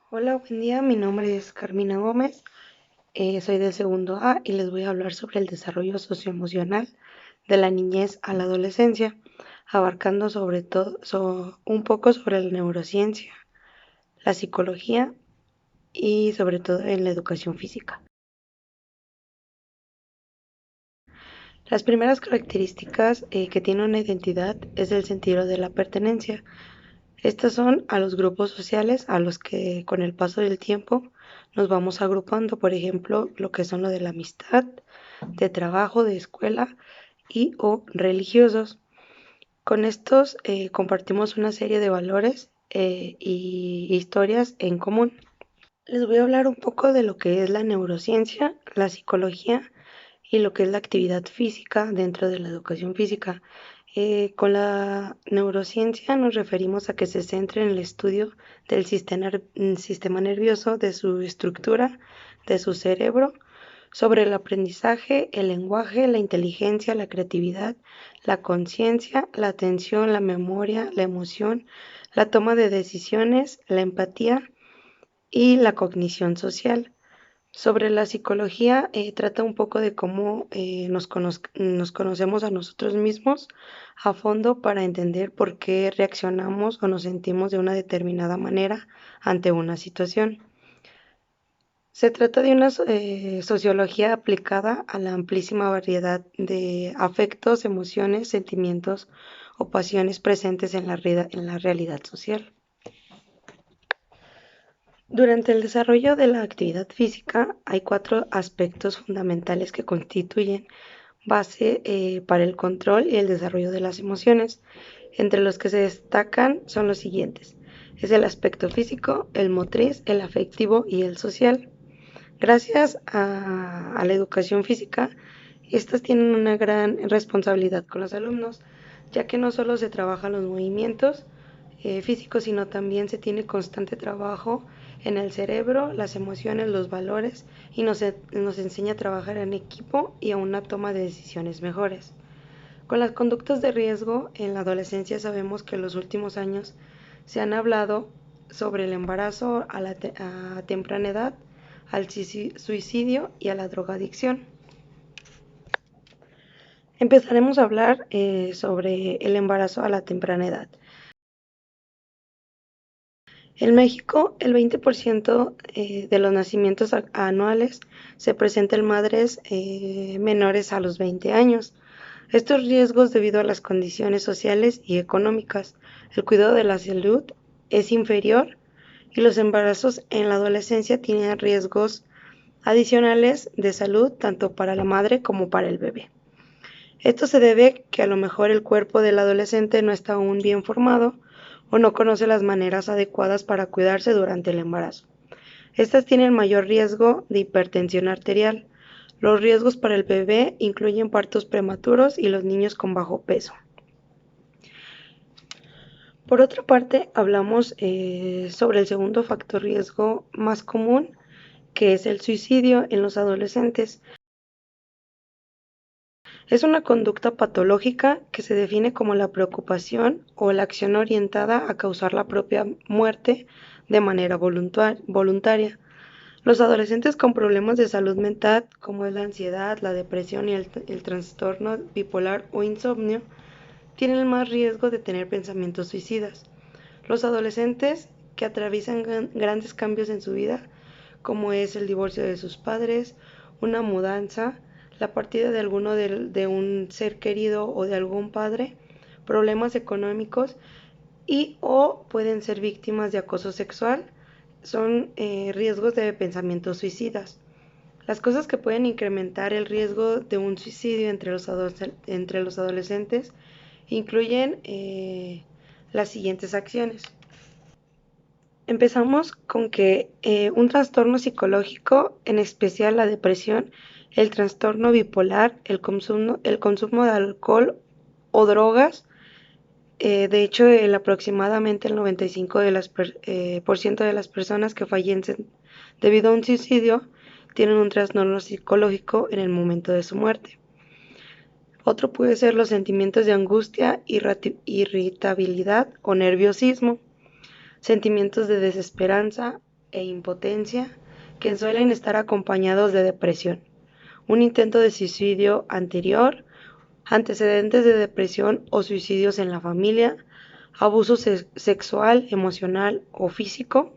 Hola, buen día. Mi nombre es Carmina Gómez. Soy del segundo A y les voy a hablar sobre el desarrollo socioemocional de la niñez a la adolescencia, abarcando sobre todo un poco sobre la neurociencia, la psicología y sobre todo en la educación física. Las primeras características que tiene una identidad es el sentido de la pertenencia. Estas son a los grupos sociales a los que con el paso del tiempo nos vamos agrupando, por ejemplo, lo que son lo de la amistad, de trabajo, de escuela y o religiosos. Con estos compartimos una serie de valores y historias en común. Les voy a hablar un poco de lo que es la neurociencia, la psicología y lo que es la actividad física dentro de la educación física. Con la neurociencia nos referimos a que se centra en el estudio del sistema nervioso, de su estructura, de su cerebro, sobre el aprendizaje, el lenguaje, la inteligencia, la creatividad, la conciencia, la atención, la memoria, la emoción, la toma de decisiones, la empatía y la cognición social. Sobre la psicología, trata un poco de cómo nos conocemos a nosotros mismos a fondo para entender por qué reaccionamos o nos sentimos de una determinada manera ante una situación. Se trata de una sociología aplicada a la amplísima variedad de afectos, emociones, sentimientos o pasiones presentes en la realidad social. Durante el desarrollo de la actividad física hay cuatro aspectos fundamentales que constituyen base para el control y el desarrollo de las emociones. Entre los que se destacan son los siguientes. Es el aspecto físico, el motriz, el afectivo y el social. Gracias a la educación física, estas tienen una gran responsabilidad con los alumnos, ya que no solo se trabajan los movimientos físicos, sino también se tiene constante trabajo en el cerebro, las emociones, los valores y nos enseña a trabajar en equipo y a una toma de decisiones mejores. Con las conductas de riesgo en la adolescencia sabemos que en los últimos años se han hablado sobre el embarazo a temprana edad, al suicidio y a la drogadicción. Empezaremos a hablar sobre el embarazo a la temprana edad. En México, el 20% de los nacimientos anuales se presenta en madres menores a los 20 años. Estos riesgos debido a las condiciones sociales y económicas, el cuidado de la salud es inferior y los embarazos en la adolescencia tienen riesgos adicionales de salud tanto para la madre como para el bebé. Esto se debe que a lo mejor el cuerpo del adolescente no está aún bien formado o no conoce las maneras adecuadas para cuidarse durante el embarazo. Estas tienen mayor riesgo de hipertensión arterial. Los riesgos para el bebé incluyen partos prematuros y los niños con bajo peso. Por otra parte, hablamos sobre el segundo factor riesgo más común, que es el suicidio en los adolescentes. Es una conducta patológica que se define como la preocupación o la acción orientada a causar la propia muerte de manera voluntaria. Los adolescentes con problemas de salud mental, como es la ansiedad, la depresión y el trastorno bipolar o insomnio, tienen más riesgo de tener pensamientos suicidas. Los adolescentes que atraviesan grandes cambios en su vida, como es el divorcio de sus padres, una mudanza, la partida de alguno de un ser querido o de algún padre, problemas económicos y o pueden ser víctimas de acoso sexual, son riesgos de pensamientos suicidas. Las cosas que pueden incrementar el riesgo de un suicidio entre los adolescentes incluyen las siguientes acciones. Empezamos con que un trastorno psicológico, en especial la depresión, el trastorno bipolar, el consumo de alcohol o drogas. De hecho, aproximadamente el 95% por ciento de las personas que fallecen debido a un suicidio tienen un trastorno psicológico en el momento de su muerte. Otro puede ser los sentimientos de angustia, irritabilidad o nerviosismo, sentimientos de desesperanza, e impotencia que suelen estar acompañados de depresión, un intento de suicidio anterior, antecedentes de depresión o suicidios en la familia, abuso sexual, emocional o físico,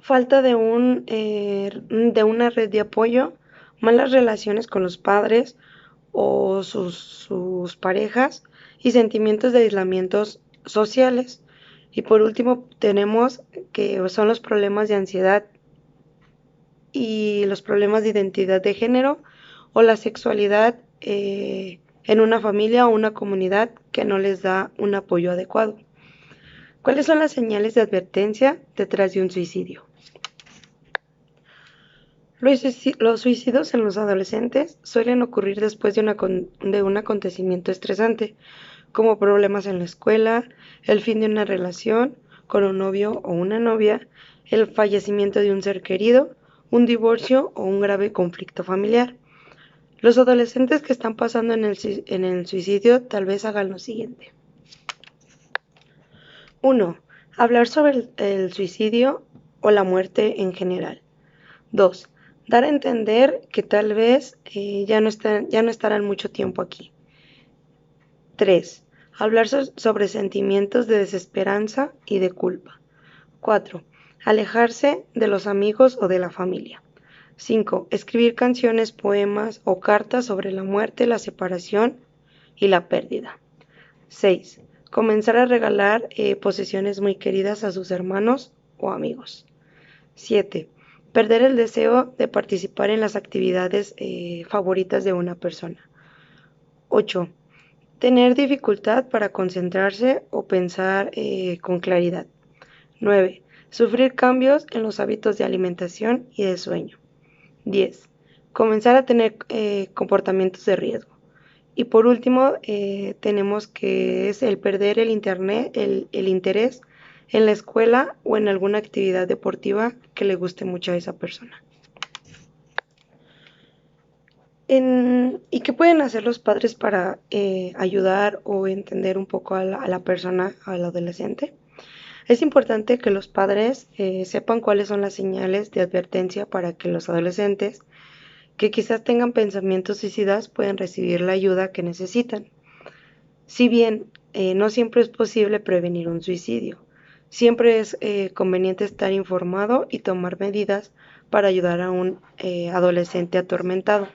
falta de una red de apoyo, malas relaciones con los padres o sus parejas y sentimientos de aislamientos sociales. Y por último tenemos que son los problemas de ansiedad y los problemas de identidad de género o la sexualidad en una familia o una comunidad que no les da un apoyo adecuado. ¿Cuáles son las señales de advertencia detrás de un suicidio? Los suicidios en los adolescentes suelen ocurrir después de un acontecimiento estresante, como problemas en la escuela, el fin de una relación con un novio o una novia, el fallecimiento de un ser querido, un divorcio o un grave conflicto familiar. Los adolescentes que están pasando en el suicidio tal vez hagan lo siguiente. 1. Hablar sobre el suicidio o la muerte en general. 2. Dar a entender que tal vez ya no estarán mucho tiempo aquí. 3. Hablar sobre sentimientos de desesperanza y de culpa. 4. Alejarse de los amigos o de la familia. 5. Escribir canciones, poemas o cartas sobre la muerte, la separación y la pérdida. 6. Comenzar a regalar posesiones muy queridas a sus hermanos o amigos. 7. Perder el deseo de participar en las actividades favoritas de una persona. 8. Tener dificultad para concentrarse o pensar con claridad. 9. Sufrir cambios en los hábitos de alimentación y de sueño. 10. Comenzar a tener comportamientos de riesgo. Y por último, tenemos que es el perder el interés en la escuela o en alguna actividad deportiva que le guste mucho a esa persona. ¿Y qué pueden hacer los padres para ayudar o entender un poco a la persona, al adolescente? Es importante que los padres sepan cuáles son las señales de advertencia para que los adolescentes que quizás tengan pensamientos suicidas pueden recibir la ayuda que necesitan. Si bien no siempre es posible prevenir un suicidio, siempre es conveniente estar informado y tomar medidas para ayudar a un adolescente atormentado.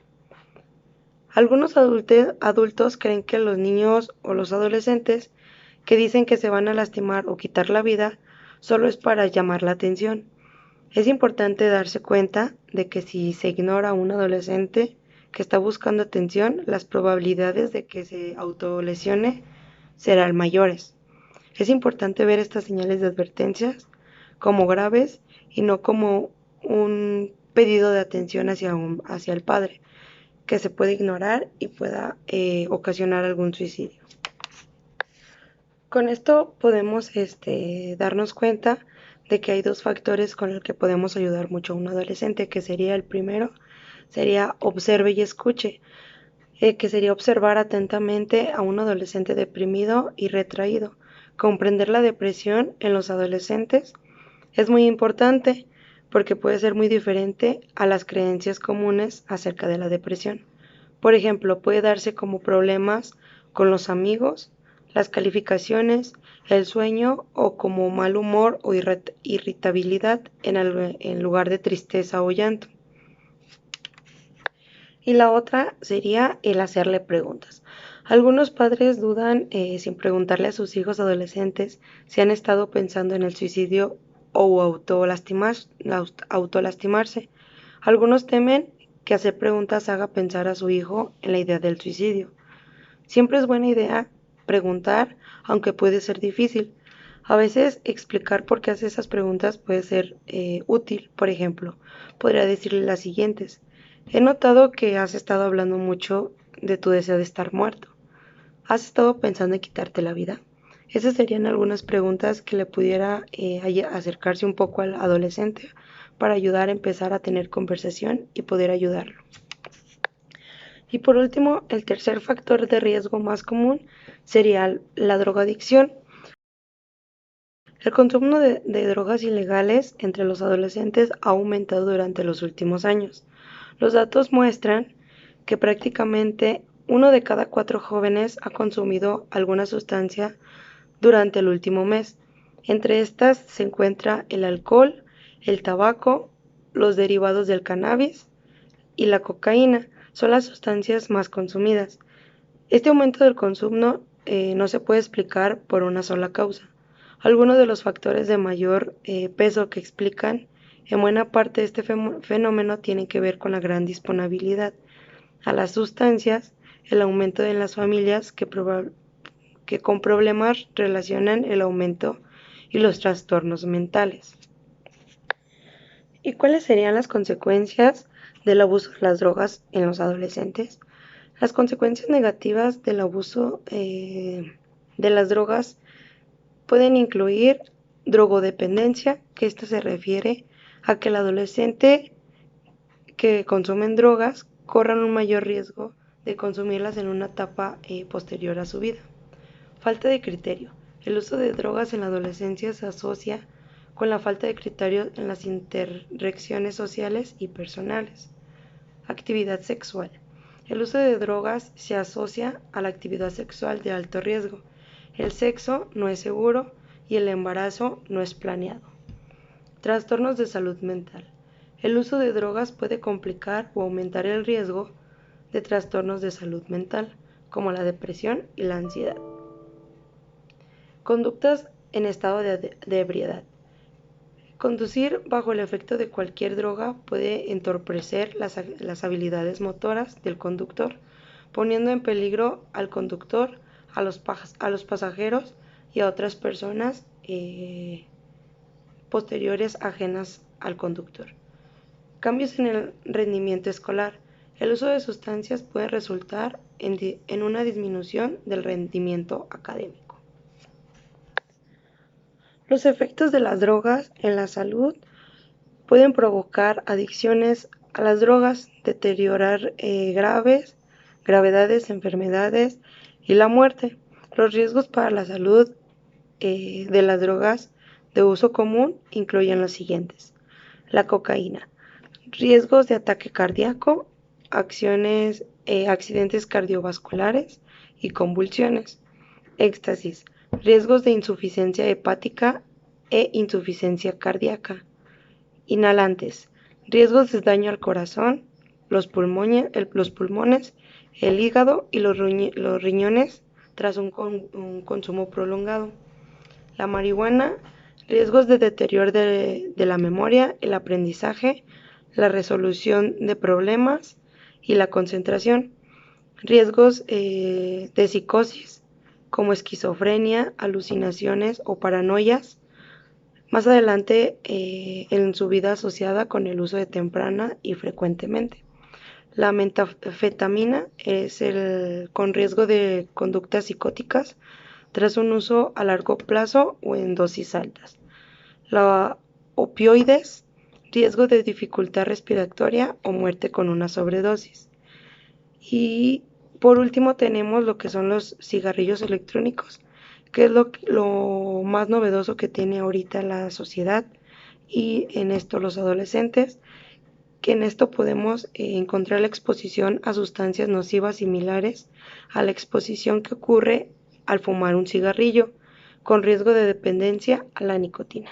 Algunos adultos creen que los niños o los adolescentes que dicen que se van a lastimar o quitar la vida solo es para llamar la atención. Es importante darse cuenta de que si se ignora a un adolescente que está buscando atención, las probabilidades de que se autolesione serán mayores. Es importante ver estas señales de advertencias como graves y no como un pedido de atención hacia el padre, que se puede ignorar y pueda ocasionar algún suicidio. Con esto podemos darnos cuenta de que hay dos factores con los que podemos ayudar mucho a un adolescente, que sería el primero, sería observe y escuche, que sería observar atentamente a un adolescente deprimido y retraído. Comprender la depresión en los adolescentes es muy importante porque puede ser muy diferente a las creencias comunes acerca de la depresión. Por ejemplo, puede darse como problemas con los amigos, las calificaciones, el sueño o como mal humor o irritabilidad en lugar de tristeza o llanto. Y la otra sería el hacerle preguntas. Algunos padres dudan sin preguntarle a sus hijos adolescentes si han estado pensando en el suicidio o autolastimarse. Algunos temen que hacer preguntas haga pensar a su hijo en la idea del suicidio. Siempre es buena idea preguntar, aunque puede ser difícil. A veces explicar por qué hace esas preguntas puede ser útil. Por ejemplo, podría decirle las siguientes. He notado que has estado hablando mucho de tu deseo de estar muerto. ¿Has estado pensando en quitarte la vida? Esas serían algunas preguntas que le pudiera acercarse un poco al adolescente para ayudar a empezar a tener conversación y poder ayudarlo. Y por último, el tercer factor de riesgo más común sería la drogadicción. El consumo de drogas ilegales entre los adolescentes ha aumentado durante los últimos años. Los datos muestran que prácticamente uno de cada 4 jóvenes ha consumido alguna sustancia durante el último mes. Entre estas se encuentra el alcohol, el tabaco, los derivados del cannabis y la cocaína. Son las sustancias más consumidas. Este aumento del consumo no se puede explicar por una sola causa. Algunos de los factores de mayor peso que explican en buena parte este fenómeno tienen que ver con la gran disponibilidad a las sustancias, el aumento en las familias que con problemas relacionan el aumento y los trastornos mentales. ¿Y cuáles serían las consecuencias del abuso de las drogas en los adolescentes? Las consecuencias negativas del abuso de las drogas pueden incluir drogodependencia, que esto se refiere a que el adolescente que consumen drogas corran un mayor riesgo de consumirlas en una etapa posterior a su vida. Falta de criterio. El uso de drogas en la adolescencia se asocia con la falta de criterio en las interacciones sociales y personales. Actividad sexual. El uso de drogas se asocia a la actividad sexual de alto riesgo. El sexo no es seguro y el embarazo no es planeado. Trastornos de salud mental. El uso de drogas puede complicar o aumentar el riesgo de trastornos de salud mental, como la depresión y la ansiedad. Conductas en estado de ebriedad. Conducir bajo el efecto de cualquier droga puede entorpecer las habilidades motoras del conductor, poniendo en peligro al conductor, a los pasajeros y a otras personas posteriores ajenas al conductor. Cambios en el rendimiento escolar. El uso de sustancias puede resultar en una disminución del rendimiento académico. Los efectos de las drogas en la salud pueden provocar adicciones a las drogas, deteriorar gravedades, enfermedades y la muerte. Los riesgos para la salud de las drogas de uso común incluyen los siguientes: la cocaína, riesgos de ataque cardíaco, accidentes cardiovasculares y convulsiones; éxtasis, riesgos de insuficiencia hepática e insuficiencia cardíaca; inhalantes, riesgos de daño al corazón, los pulmones, el hígado y los riñones tras un consumo prolongado; la marihuana, riesgos de deterioro de la memoria, el aprendizaje, la resolución de problemas y la concentración; riesgos de psicosis como esquizofrenia, alucinaciones o paranoias, más adelante en su vida asociada con el uso de temprana y frecuentemente. La metanfetamina es con riesgo de conductas psicóticas tras un uso a largo plazo o en dosis altas. La opioides, riesgo de dificultad respiratoria o muerte con una sobredosis. Y por último tenemos lo que son los cigarrillos electrónicos, que es lo más novedoso que tiene ahorita la sociedad y en esto los adolescentes, que en esto podemos encontrar la exposición a sustancias nocivas similares a la exposición que ocurre al fumar un cigarrillo, con riesgo de dependencia a la nicotina.